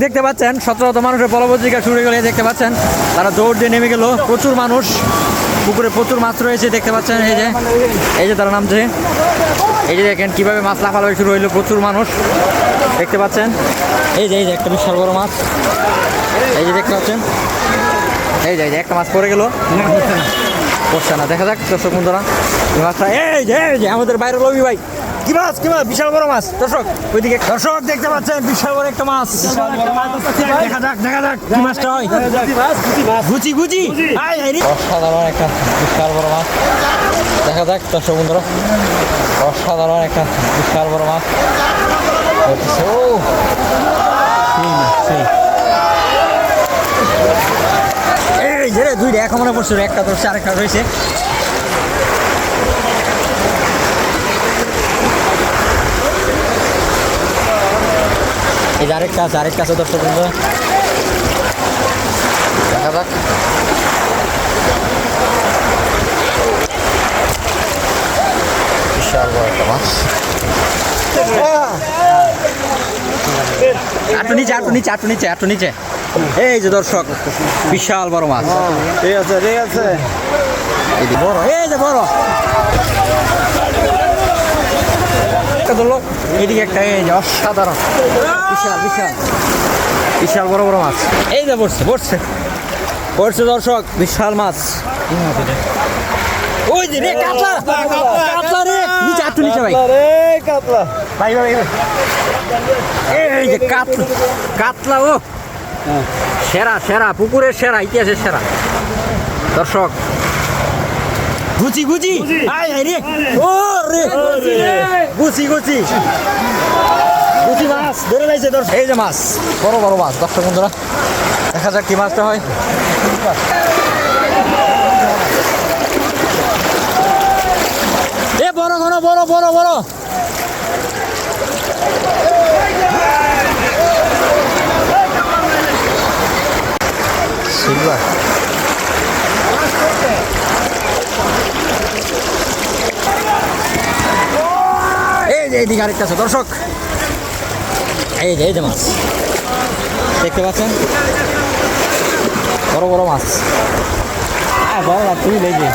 দেখতে পাচ্ছেন শত শত মানুষের বলবজ্জিকা শুরু হয়ে গেলে দেখতে পাচ্ছেন তারা দৌড় দিয়ে নেমে গেল। প্রচুর মানুষ, পুকুরে প্রচুর মাছ রয়েছে দেখতে পাচ্ছেন। এই যে তারা নামছে, এই যে দেখেন কিভাবে মাছ লাফালাফি শুরু হইলো। প্রচুর মানুষ দেখতে পাচ্ছেন। এই যে একটা বিশাল বড় মাছ, এই যে দেখতে পাচ্ছেন। এই যে একটা মাছ পড়ে গেল, পড়ছে না। দেখা যাক দর্শক বন্ধুরা এই মাছটা। এই যে আমাদের বাইরে লবি ভাই, কি মাছ বিশাল বড় মাছ। দর্শক ওইদিকে দর্শক দেখতে পাচ্ছেন বিশাল বড় একটা মাছ। দেখা যাক কি মাছটা হয়। গুচি অসাধারণ একটা বিশাল বড় মাছ। দেখা যাক দর্শক বন্ধুরা, অসাধারণ একটা বিশাল বড় মাছ। এই যে দুইটা এখন মনে পড়ছিল, একটা ধরছে আরেকটা রয়েছে। এই যে আরেকটা আছে দর্শক বন্ধুরা, দেখা যাক। বিশাল বড় একটা মাছ। আটু নিচে। এই যে দর্শক বিশাল বড় মাছ। ঠিক আছে এই যে বড় ধরলো। এদিকে একটা, এই যে অসাধারণ বিশাল বড় মাছ। এই যে পড়ছে দর্শক বিশাল মাছ। ওই যে রে কাতলা রে, নিচে একটু নিচে ভাই। ভাই এই যে কাতলা, ও সেরা পুকুরের সেরা, ইতিহাসের সেরা দর্শক। গুচি রে, ও রে গুচি মাছ ধরে লাইছে দর্শক। এই যে মাছ, বড় মাছ দর্শক বন্ধুরা, দেখা যাক কি মাছটা হয়। এ বড় সিলভার। এইদিকে আরেকটা আছে দর্শক। এই যে মাছ দেখতে পাচ্ছেন, বড় মাছ। বড় তুই লেগে